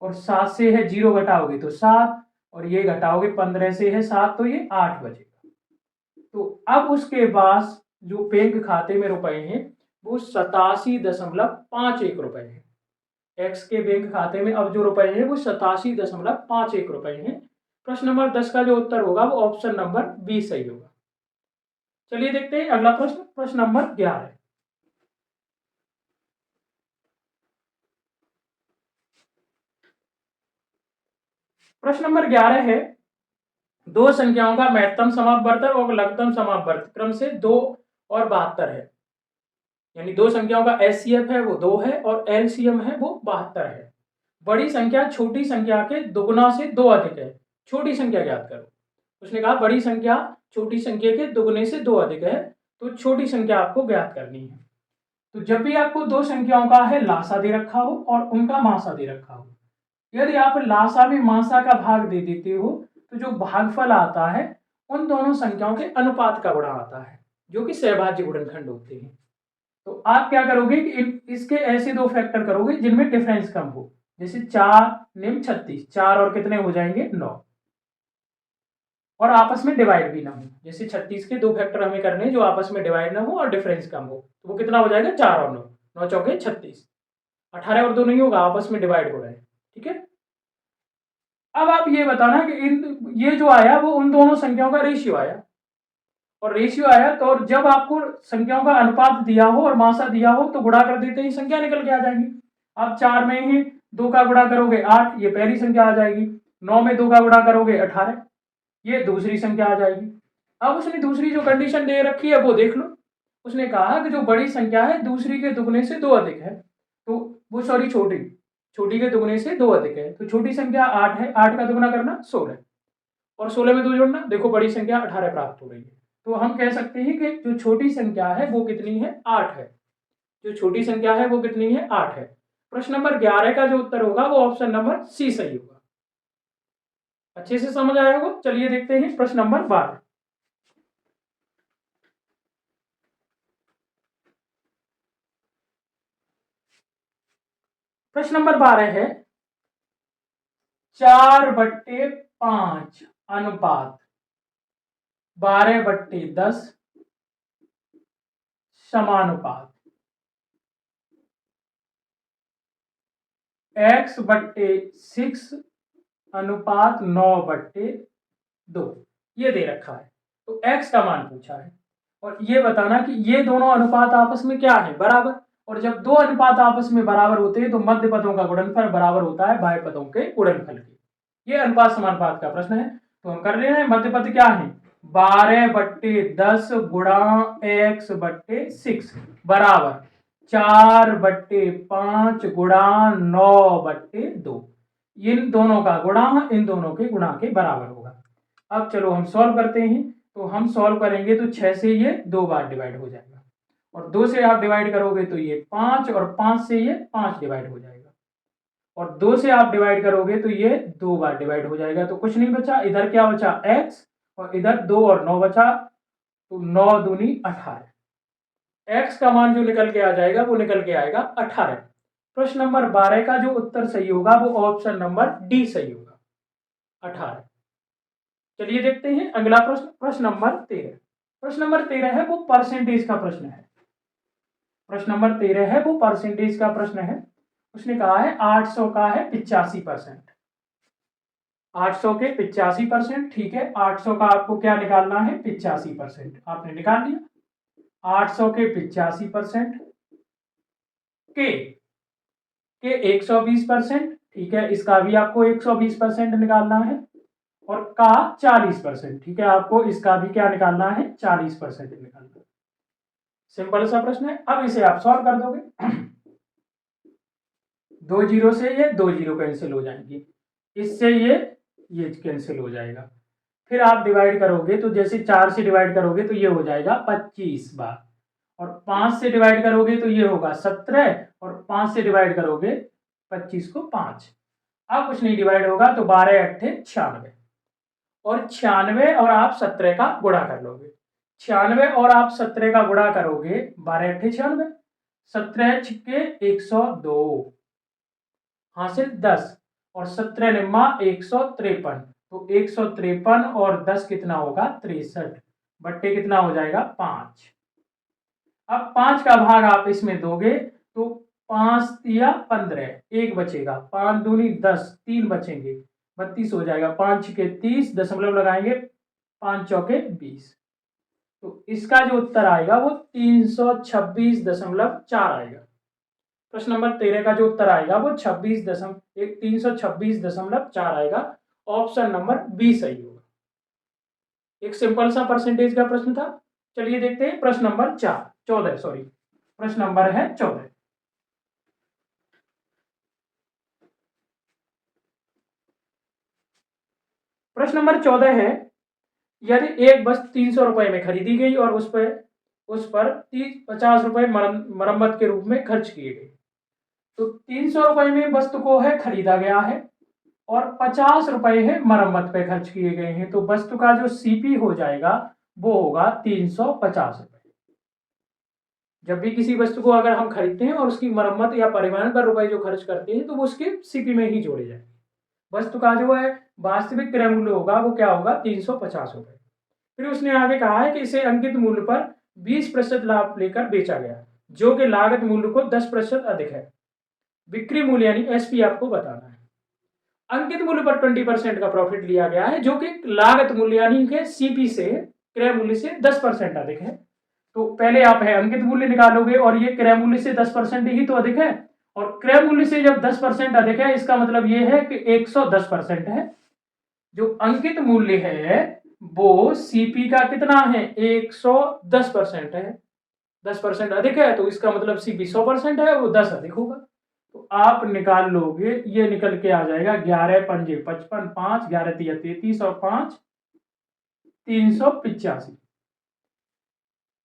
और 7 से है 0 घटाओगे तो 7, और ये घटाओगे 15 से है 7 तो ये 8 बचेगा। तो अब उसके पास जो बैंक खाते में रुपए हैं वो 87.51 रुपए हैं। एक्स के बैंक खाते में अब जो रुपए हैं वो 87.51 रुपए हैं। प्रश्न नंबर 10 का जो उत्तर होगा वो ऑप्शन नंबर बी सही होगा। चलिए देखते हैं अगला प्रश्न, प्रश्न नंबर 11। प्रश्न नंबर 11 है, दो संख्याओं का महत्तम समापवर्तक और लघुत्तम समापवर्तक क्रम से 2 और 72 है। यानी दो संख्याओं का एचसीएफ है वो 2 है और एलसीएम है वो 72 है। बड़ी संख्या छोटी संख्या के दुगुना से 2 अधिक है। छोटी संख्या ज्ञात करो। उसने कहा बड़ी संख्या छोटी संख्या के दुगुने से 2 अधिक है, तो छोटी संख्या आपको ज्ञात करनी है। तो जब भी आपको दो संख्याओं का है लासा दे रखा हो और उनका मासा दे रखा हो, यदि आप लासा में मासा का भाग दे देते हो तो जो भागफल आता है उन दोनों संख्याओं के अनुपात का गुणा आता है, जो कि सहभाज्य गुणनखंड होते हैं। तो आप क्या करोगे कि इसके ऐसे दो फैक्टर करोगे जिनमें डिफरेंस कम हो, जैसे 4 निम्न 36, 4 और कितने हो जाएंगे 9, और आपस में डिवाइड भी ना हो। जैसे 36 के दो फैक्टर हमें करने हैं जो आपस में डिवाइड ना हो और डिफरेंस कम हो, तो वो कितना हो जाएगा 4 और 9, 9 चौके 36, 18 और 2 नहीं होगा, आपस में डिवाइड हो रहा है। ठीक है, अब आप ये बताना कि ये जो आया वो उन दोनों संख्याओं का रेशियो आया, और रेशियो आया तो और जब आपको संख्याओं का अनुपात दिया हो और मासा दिया हो तो गुणा कर देते ही संख्या निकल के आ जाएगी। आप 4 में ही 2 का गुणा करोगे 8, ये पहली संख्या आ जाएगी। 9 में 2 का गुणा करोगे 18, ये दूसरी संख्या आ जाएगी। अब उसने दूसरी जो कंडीशन दे रखी है वो देख लो। उसने कहा कि जो बड़ी संख्या है दूसरी के दुगने से 2 अधिक है, तो वो सॉरी छोटी के दुगने से 2 अधिक है, तो छोटी संख्या 8 है, 8 का दुगना करना 16 और 16 में 2 जोड़ना, देखो बड़ी संख्या 18 प्राप्त हो रही है। तो हम कह सकते हैं कि जो छोटी संख्या है वो कितनी है 8 है। जो छोटी संख्या है वो कितनी है 8 है। प्रश्न नंबर 11 का जो उत्तर होगा वो ऑप्शन नंबर सी सही होगा। अच्छे से समझ आया होगा। चलिए देखते हैं प्रश्न नंबर 12। प्रश्न नंबर 12 है 4/5 अनुपात 12/10 समानुपात x/6 अनुपात 9/2 ये दे रखा है। तो x का मान पूछा है और ये बताना कि ये दोनों अनुपात आपस में क्या है बराबर, और जब दो अनुपात आपस में बराबर होते हैं तो मध्य पदों का गुणनफल बराबर होता है बाह्य पदों के गुणनफल के। ये अनुपात समानुपात का प्रश्न है। तो हम कर रहे हैं मध्य पद क्या है 12/10 गुणा x/6 बराबर 4/5 गुणा 9/2। इन दोनों का गुणा इन दोनों के गुणा के बराबर होगा। अब चलो हम सॉल्व करते हैं। तो हम सॉल्व करेंगे तो 6 से ये 2 बार डिवाइड हो जाएगा, और 2 से आप डिवाइड करोगे तो ये 5, और 5 से ये 5 डिवाइड हो जाएगा, और 2 से आप डिवाइड करोगे तो ये 2 बार डिवाइड हो जाएगा। तो कुछ नहीं बचा, इधर क्या बचा x, और इधर 2 और 9 बचा, तो 9 दूनी 18। x का मान जो निकल के आ जाएगा वो निकल के आएगा 18। प्रश्न नंबर 12 का जो उत्तर सही होगा वो ऑप्शन नंबर डी सही होगा, 18। चलिए देखते हैं अगला प्रश्न, प्रश्न नंबर 13। प्रश्न नंबर 13 है वो परसेंटेज का प्रश्न है। प्रश्न नंबर 13 है वो परसेंटेज का प्रश्न है। उसने कहा है 800 का है 85%। 800 के 85%, ठीक है। 800 का आपको क्या निकालना है 85%, आपने निकाल लिया। 800 के 85% के 120%, ठीक है, इसका भी आपको 120% निकालना है, और का 40%, ठीक है, आपको इसका भी क्या निकालना है 40% निकालना है। सिंपल सा प्रश्न है। अब इसे आप सॉल्व कर दोगे। 2 जीरो से ये 2 जीरो कैंसिल हो जाएंगी, इससे ये कैंसिल हो जाएगा। फिर आप डिवाइड करोगे तो जैसे 4 से डिवाइड करोगे तो ये हो जाएगा 25 बार, और 5 से डिवाइड करोगे तो ये होगा 17, और 5 से डिवाइड करोगे 25 को 5, अब कुछ नहीं डिवाइड होगा तो 12 अट्ठे 96, और 96 और आप 17 का गुणा कर लोगे। 96 और आप 17 का गुणा करोगे, 12 अट्ठे 96, 17 छिक्के 102, हासिल 10, और 17 निम्मा 153, तो 153 और 10 कितना होगा 63, बट्टे कितना हो जाएगा 5। अब 5 का भाग आप इसमें दोगे तो 5 या 15, एक बचेगा, 5 दूनी 10, 3 बचेंगे, 32 हो जाएगा, 5 के 30, दशमलव लगाएंगे, 5 चौके 20, तो इसका जो उत्तर आएगा वो 326.4 आएगा। प्रश्न नंबर 13 का जो उत्तर आएगा वो 326.4 आएगा। ऑप्शन नंबर बी सही होगा। एक सिंपल सा परसेंटेज का प्रश्न था। चलिए देखते हैं प्रश्न नंबर 14 सॉरी, प्रश्न नंबर है 14। प्रश्न नंबर 14 है, यदि एक वस्तु 300 रुपए में खरीदी गई और उस पर 50 रुपए मरम्मत के रूप में खर्च किए गए, तो 300 रुपए में वस्तु को है खरीदा गया है और 50 रुपए है मरम्मत पे खर्च किए गए हैं, तो वस्तु का जो सीपी हो जाएगा वो होगा 350 रुपए। जब भी किसी वस्तु को अगर हम खरीदते हैं और उसकी मरम्मत या परिवहन पर रुपए जो खर्च करते हैं तो वो उसके सीपी में ही जोड़े जाएंगे। वस्तु का जो है वास्तविक क्रय मूल्य होगा वो क्या होगा, 350 रुपए। फिर उसने आगे कहा है कि इसे अंकित मूल्य पर 20% लाभ लेकर बेचा गया, जो कि लागत मूल्य को 10% अधिक है। बिक्री मूल्य यानी एसपी आपको बताना है। अंकित मूल्य पर 20% का प्रॉफिट लिया गया है, जो कि लागत मूल्य यानी कि सीपी से, क्रय मूल्य से 10% अधिक है। तो पहले आप है अंकित मूल्य निकालोगे और ये क्रय मूल्य से 10% ही तो अधिक है, और क्रय मूल्य से जब 10% अधिक है इसका मतलब ये है कि 110% है। जो अंकित मूल्य है वो सीपी का कितना है, 110% है। 10% अधिक है तो इसका मतलब सीपी 100% है, वो 10 अधिक होगा। तो आप निकाल लोगे, ये निकल के आ जाएगा 11 पंजे 55, 5 11 तिया 33 और 5 385।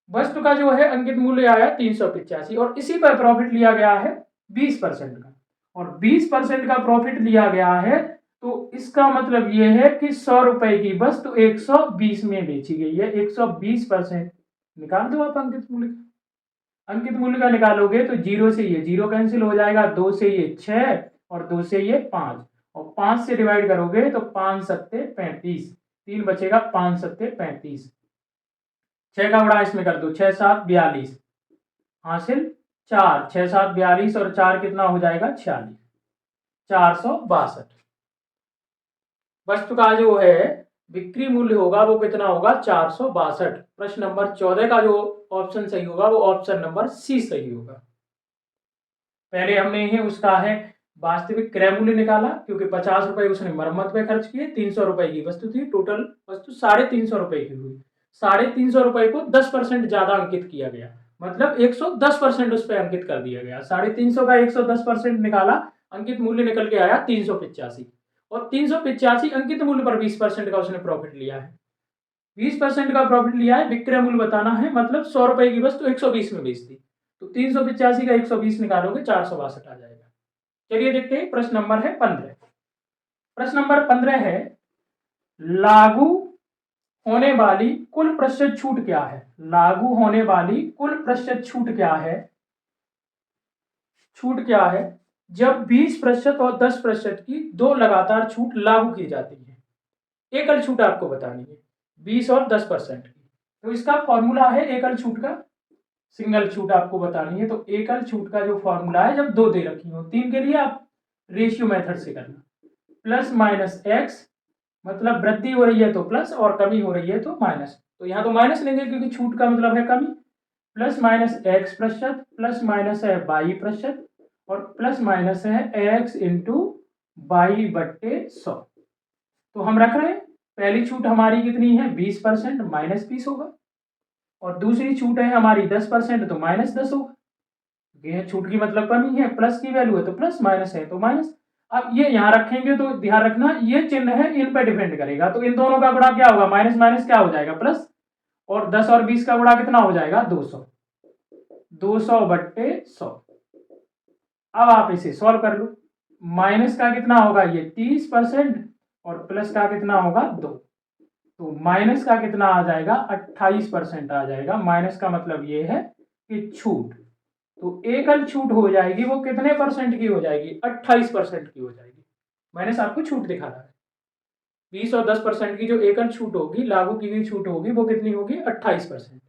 वस्तु का जो है अंकित मूल्य आया 385 और इसी पर प्रॉफिट लिया गया है 20% का, और 20% का प्रॉफिट लिया गया है तो इसका मतलब ये है कि 100 रुपए की वस्तु 120 में बेची गई है। 120% निकाल दो आप अंकित मूल्य का। अंकित मूल्य का निकालोगे तो 0 से ये 0 कैंसिल हो जाएगा, 2 से ये 6 और 2 से ये 5, और 5 से डिवाइड करोगे तो 5 सत्ते 35, 3 बचेगा, 5 सत्ते 35, 6 का गुणा इसमें कर दो, 6 7 42 हासिल 4, 6 7 42 और 4 कितना हो जाएगा 46, 462। वस्तु का जो है बिक्री मूल्य होगा वो कितना होगा, 462। प्रश्न नंबर 14 का जो ऑप्शन सही होगा वो ऑप्शन नंबर सी सही होगा। पहले हमने ही उसका है वास्तविक क्रय मूल्य निकाला, क्योंकि 50 रुपए उसने मरम्मत पे खर्च किए, 300 रुपए की वस्तु थी, टोटल वस्तु 350 रुपए की हुई। 350 रुपए को 10% ज्यादा अंकित किया गया, मतलब 110% उस पर अंकित कर दिया गया। 350 का 110% निकाला, अंकित मूल्य निकल के आया 385, और 385 अंकित मूल्य पर 20% का उसने प्रॉफिट लिया है। 20% का प्रॉफिट लिया है, विक्रय मूल्य बताना है, मतलब 100 रुपए की वस्तु 120 में बेच दी, तो 385 का 120 निकालोगे 462 आ जाएगा। चलिए देखते हैं प्रश्न नंबर है 15। प्रश्न नंबर 15 है, लागू होने वाली कुल प्रतिशत छूट क्या है। लागू होने वाली कुल प्रतिशत छूट क्या है, छूट क्या है जब 20% और 10% की दो लगातार छूट लागू की जाती है। एकल छूट आपको बतानी है 20 और 10% की, तो इसका फॉर्मूला है एकल छूट का। सिंगल छूट आपको बतानी है तो एकल छूट का जो फॉर्मूला है, जब दो दे रखी हो, 3 के लिए आप रेशियो मेथड से करना, प्लस माइनस एक्स, मतलब वृद्धि हो रही है तो प्लस और कमी हो रही है तो माइनस, तो यहाँ तो माइनस लेंगे क्योंकि छूट का मतलब है कमी। प्लस माइनस एक्स प्रतिशत, प्लस माइनस है वाई प्रतिशत, और प्लस माइनस है एक्स इंटू वाई बट्टे 100। तो हम रख रहे हैं पहली छूट हमारी कितनी है 20%, माइनस 20 होगा, और दूसरी छूट है हमारी 10% तो माइनस 10 होगा। ये छूट की मतलब कमी है, प्लस की वैल्यू है तो प्लस, माइनस है तो माइनस। अब ये यहाँ रखेंगे तो ध्यान रखना ये चिन्ह है इन पे डिपेंड करेगा, तो इन दोनों का गुणा क्या होगा, माइनस माइनस क्या हो जाएगा प्लस, और 10 और 20 का गुणा कितना हो जाएगा 200, 200 बट्टे 100। अब आप इसे सॉल्व कर लो, माइनस का कितना होगा ये 30% और प्लस का कितना होगा 2, तो माइनस का कितना आ जाएगा 28% आ जाएगा। माइनस का मतलब ये है कि छूट, तो एकल छूट हो जाएगी वो कितने परसेंट की हो जाएगी, 28% की हो जाएगी। माइनस आपको छूट दिखा रहा है, 20 और 10% की जो एकल छूट होगी, लागू की गई छूट होगी, वो कितनी होगी 28%।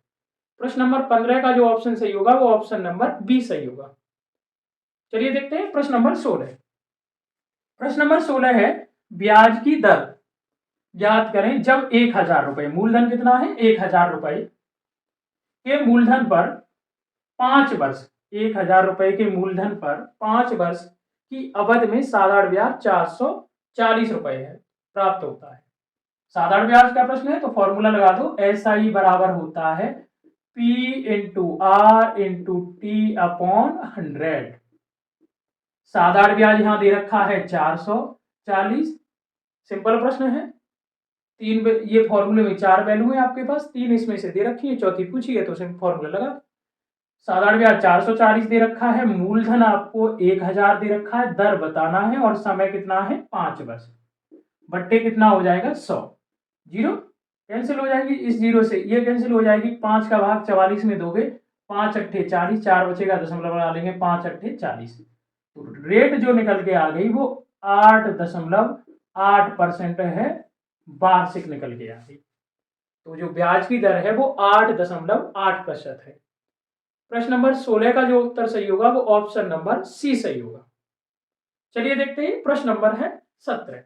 प्रश्न नंबर 15 का जो ऑप्शन सही होगा वो ऑप्शन नंबर बी सही होगा। चलिए देखते हैं प्रश्न नंबर 16। प्रश्न नंबर 16 है, ब्याज की दर ज्ञात करें जब 1000 रुपए, मूलधन कितना है 1000 रुपए के मूलधन पर 5 वर्ष, 1000 रुपए के मूलधन पर 5 वर्ष की अवधि में साधारण ब्याज 440 रुपए है प्राप्त होता है। साधारण ब्याज का प्रश्न है तो फॉर्मूला लगा दो, SI बराबर होता है P into R into T upon 100। साधारण ब्याज यहां दे रखा है 440। सिंपल प्रश्न है। तीन ये फॉर्मूले में 4 वैल्यू है आपके पास, 3 इसमें से दे रखी है, चौथी पूछी है तो सिंपल फॉर्मूला लगा। साधारण ब्याज 440 दे रखा है, मूलधन आपको 1000 दे रखा है, दर बताना है और समय कितना है 5 वर्ष। बट्टे कितना हो जाएगा 100। जीरो कैंसिल हो जाएगी, इस जीरो से ये कैंसिल हो जाएगी, 5 का भाग 44 में दोगे, 5 अट्ठे 40, 4 बचेगा, दशमलव लगा लेंगे, 5 अट्ठे 40। तो रेट जो निकल के आ गई वो 8.8% है, वार्षिक निकल के आ गई। तो जो ब्याज की दर है वो 8.8% है। प्रश्न नंबर 16 का जो उत्तर सही होगा वो ऑप्शन नंबर सी सही होगा। चलिए देखते हैं प्रश्न नंबर है 17।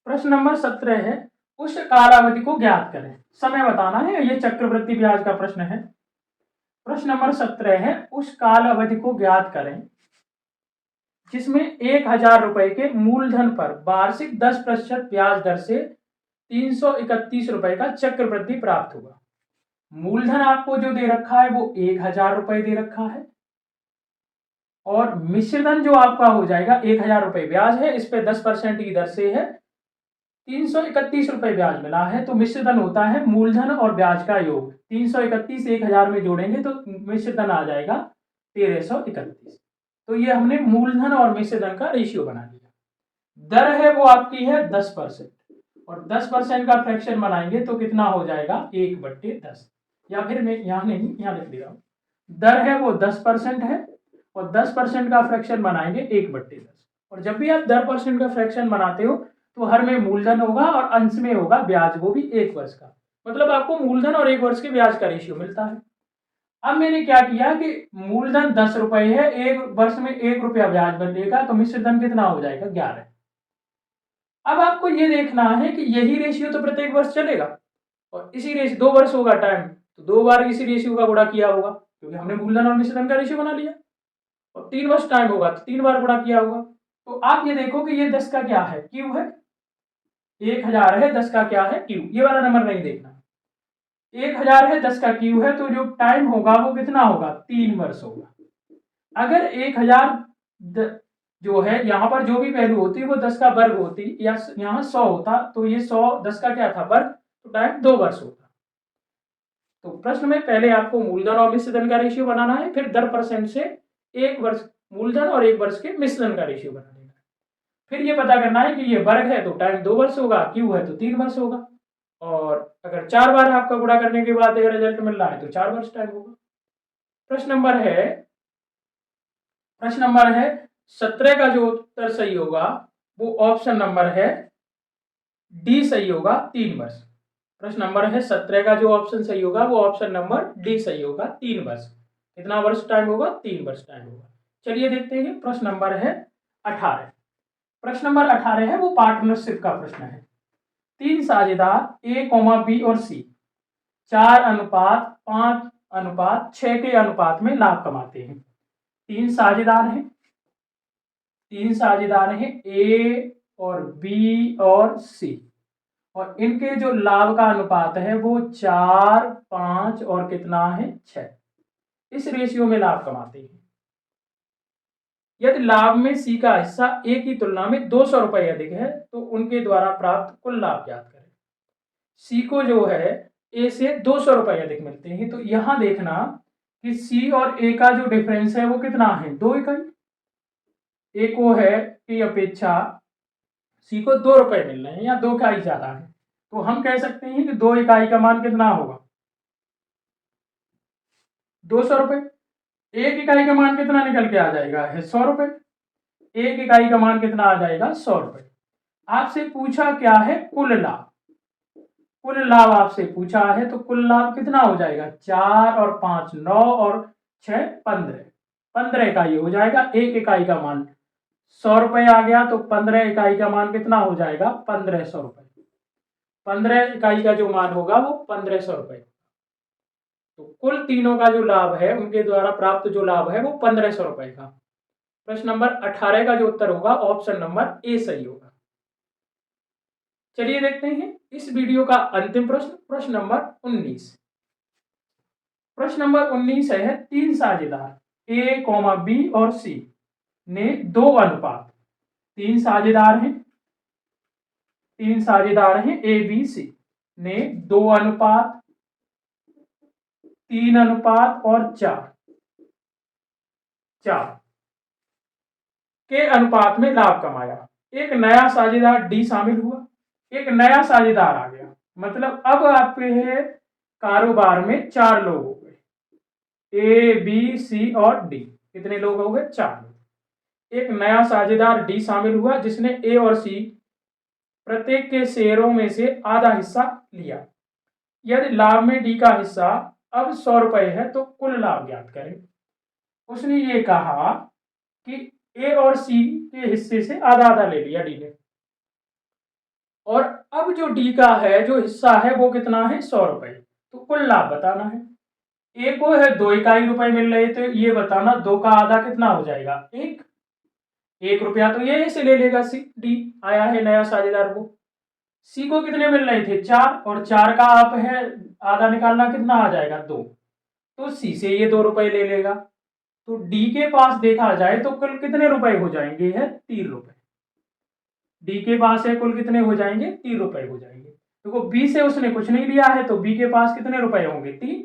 प्रश्न नंबर 17 है, उस कालावधि को ज्ञात करें, समय बताना है, ये चक्रवृद्धि ब्याज का प्रश्न है। प्रश्न नंबर 17 है, उस कालावधि को ज्ञात करें जिसमें 1000 रुपए के मूलधन पर वार्षिक 10% ब्याज दर से 331 रुपए का चक्रवृद्धि प्राप्त हुआ। मूलधन आपको जो दे रखा है वो 1000 रुपए दे रखा है और मिश्रधन जो आपका हो जाएगा 1000 रुपए ब्याज है, इस पे 10% की दर से है 331 रुपए ब्याज मिला है, तो मिश्रधन होता है मूलधन और ब्याज का योग। 331 1000 में जोड़ेंगे तो मिश्रधन आ जाएगा 1331। तो ये हमने मूलधन और मिश्रधन का रेशियो बना लिया। दर है वो आपकी है 10% और 10% का फ्रैक्शन बनाएंगे तो कितना हो जाएगा 1/10, या फिर मैं यहाँ नहीं यहाँ लिख दे रहा हूँ। दर है वो 10% है और 10% का फ्रैक्शन बनाएंगे 1/10। और जब भी आप 10% का फ्रैक्शन बनाते हो तो हर में मूलधन होगा और अंश में होगा ब्याज, वो भी 1 वर्ष का, मतलब आपको मूलधन और 1 वर्ष के ब्याज का रेशियो मिलता है। अब मैंने क्या किया कि मूलधन 10 रुपए है, 1 वर्ष में 1 रुपया ब्याज बनेगा, तो मिश्रधन कितना हो जाएगा 11। अब आपको ये देखना है कि यही रेशियो तो प्रत्येक वर्ष चलेगा और इसी रेशियो 2 वर्ष होगा टाइम, तो 2 बार इसी रेशियो का गुणा किया होगा क्योंकि हमने मूलधन और मिश्रधन का रेशियो बना लिया, और 3 वर्ष टाइम होगा तो 3 बार गुणा किया होगा। तो आप ये देखो कि ये 10 का क्या है क्यू है, 1000 है, 10 का क्या है क्यू, ये वाला नंबर नहीं देखना। 1000 है, 10 का क्यू है, तो जो टाइम होगा वो कितना होगा 3 वर्ष होगा। अगर 1000 जो है यहाँ पर जो भी वैल्यू होती वो 10 का वर्ग होती या यहाँ 100 होता, तो ये 100 10 का क्या था वर्ग, तो टाइम 2 वर्ष होगा। तो प्रश्न में पहले आपको मूलधन और मिश्रधन का रेशियो बनाना है, फिर 10% से 1 वर्ष मूलधन और 1 वर्ष के मिश्रधन का रेशियो बना लेना है। फिर ये पता करना है कि ये वर्ग है तो टाइम 2 वर्ष होगा, क्यू है तो 3 वर्ष होगा, और अगर 4 बार आपका गुणा करने के बाद अगर रिजल्ट मिल रहा है तो 4 वर्ष टाइम होगा। प्रश्न नंबर है 17 का जो उत्तर सही होगा वो ऑप्शन नंबर है डी सही होगा, 3 वर्ष। प्रश्न नंबर है 17 का जो ऑप्शन सही होगा वो ऑप्शन नंबर डी सही होगा, 3 वर्ष। कितना वर्ष टाइम होगा 3 वर्ष टाइम होगा। चलिए देखते हैं प्रश्न नंबर है 18। प्रश्न नंबर 18 है वो पार्टनरशिप का प्रश्न है। 3 साझेदार ए, बी और सी 4:5:6 के अनुपात में लाभ कमाते हैं। 3 साझेदार हैं ए और बी और सी, और इनके जो लाभ का अनुपात है वो 4, 5 और कितना है 6, इस रेशियो में लाभ कमाते हैं। यदि लाभ में सी का हिस्सा ए की तुलना में 200 रुपए अधिक है तो उनके द्वारा प्राप्त कुल लाभ ज्ञात करें। सी को जो है ए से 200 रुपए अधिक मिलते हैं, तो यहां देखना कि सी और ए का जो डिफरेंस है वो कितना है 2 इकाई। ए को है की अपेक्षा सी को 2 रुपए मिल रहे हैं या 2 इकाई ज्यादा है, तो हम कह सकते हैं कि 2 इकाई का मान कितना होगा 200 रुपए। 1 इकाई का मान कितना निकल के आ जाएगा है 100 रुपए। 1 इकाई का मान कितना आ जाएगा 100 रुपए। आपसे पूछा क्या है कुल लाभ, कुल लाभ आपसे पूछा है, तो कुल लाभ कितना हो जाएगा 4 और 5 9 और 6 15 इकाई हो जाएगा। 1 इकाई का मान 100 रुपए आ गया, तो 15 इकाई का मान कितना हो जाएगा 1500 रुपए। 15 इकाई का जो मान होगा वो 1500 रुपए। तो कुल तीनों का जो लाभ है उनके द्वारा प्राप्त जो लाभ है वो 1500 रुपए का। प्रश्न नंबर 18 का जो उत्तर होगा ऑप्शन नंबर ए सही होगा। चलिए देखते हैं इस वीडियो का अंतिम प्रश्न, प्रश्न नंबर 19। प्रश्न नंबर 19 है, तीन साझेदार ए, बी और सी ने दो अनुपात, तीन साझेदार हैं ए, बी, सी ने 2 अनुपात, 3 अनुपात और 4 के अनुपात में लाभ कमाया। एक नया साझेदार डी शामिल हुआ, एक नया साझेदार आ गया, मतलब अब आपके कारोबार में 4 लोग हो गए, ए, बी, सी और डी। कितने लोग हो गए? 4 लोग। एक नया साझेदार डी शामिल हुआ जिसने ए और सी प्रत्येक के शेयरों में से आधा हिस्सा लिया। यदि लाभ में डी का हिस्सा अब 100 रुपए है तो कुल लाभ ज्ञात करें। उसने ये कहा कि ए और सी के हिस्से से आधा आधा ले लिया डी ने, और अब जो डी का है जो हिस्सा है वो कितना है? 100 रुपए। तो कुल लाभ बताना है। ए को है 2 इकाई रुपए मिल रहे, तो ये बताना 2 का आधा कितना हो जाएगा? 1 रुपया, तो ये ऐसे ले लेगा सी, डी आया है नया साझेदार को। सी को कितने मिल रहे थे? 4, और 4 का आप है आधा निकालना, कितना आ जाएगा? 2, तो सी से ये 2 रुपए ले लेगा। तो डी के पास देखा जाए तो कुल कितने रुपए हो जाएंगे? है 3 रुपए। डी के पास है कुल कितने हो जाएंगे? 3 रुपए हो जाएंगे। देखो बी से उसने कुछ नहीं लिया है, तो बी के पास कितने रुपए होंगे? 3।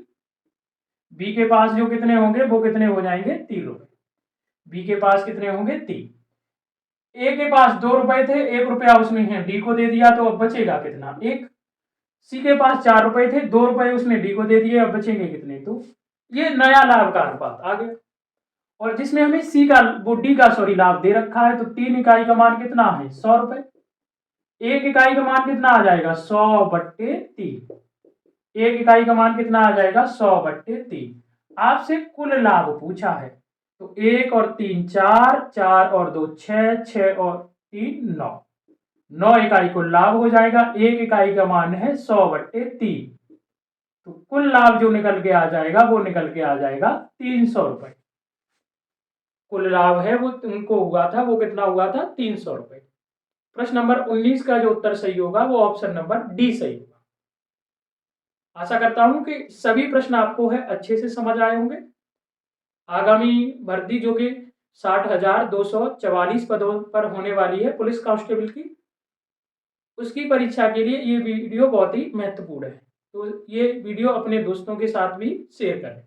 बी के पास जो कितने होंगे वो कितने हो जाएंगे? 3 रुपए। बी के पास कितने होंगे? 3। ए के पास 2 रुपए थे, 1 रुपया उसने है डी को दे दिया, तो अब बचेगा कितना? 1। सी के पास 4 रुपए थे, 2 रुपए उसने डी को दे दिए, अब बचेंगे कितने? तो ये नया लाभ का अनुपात आ गया। और जिसमें हमें सी का वो डी का सॉरी लाभ दे रखा है, तो 3 इकाई का मान कितना है? 100 रुपए। 1 इकाई का मान कितना आ जाएगा? 100/3। 1 इकाई का मान कितना आ जाएगा? 100/3। आपसे कुल लाभ पूछा है, तो 1 और 3 4, 4 और 2 6, 6 और 3 9, 9 इकाई कुल लाभ हो जाएगा। 1 इकाई का मान है 100/3, तो कुल लाभ जो निकल के आ जाएगा वो निकल के आ जाएगा 300 रुपए। कुल लाभ है वो उनको हुआ था, वो कितना हुआ था? 300 रुपए। प्रश्न नंबर 19 का जो उत्तर सही होगा वो ऑप्शन नंबर डी सही होगा। आशा करता हूं कि सभी प्रश्न आपको है अच्छे से समझ आए होंगे। आगामी भर्ती जो कि 60,244 पदों पर होने वाली है पुलिस कांस्टेबल की, उसकी परीक्षा के लिए ये वीडियो बहुत ही महत्वपूर्ण है। तो ये वीडियो अपने दोस्तों के साथ भी शेयर करें।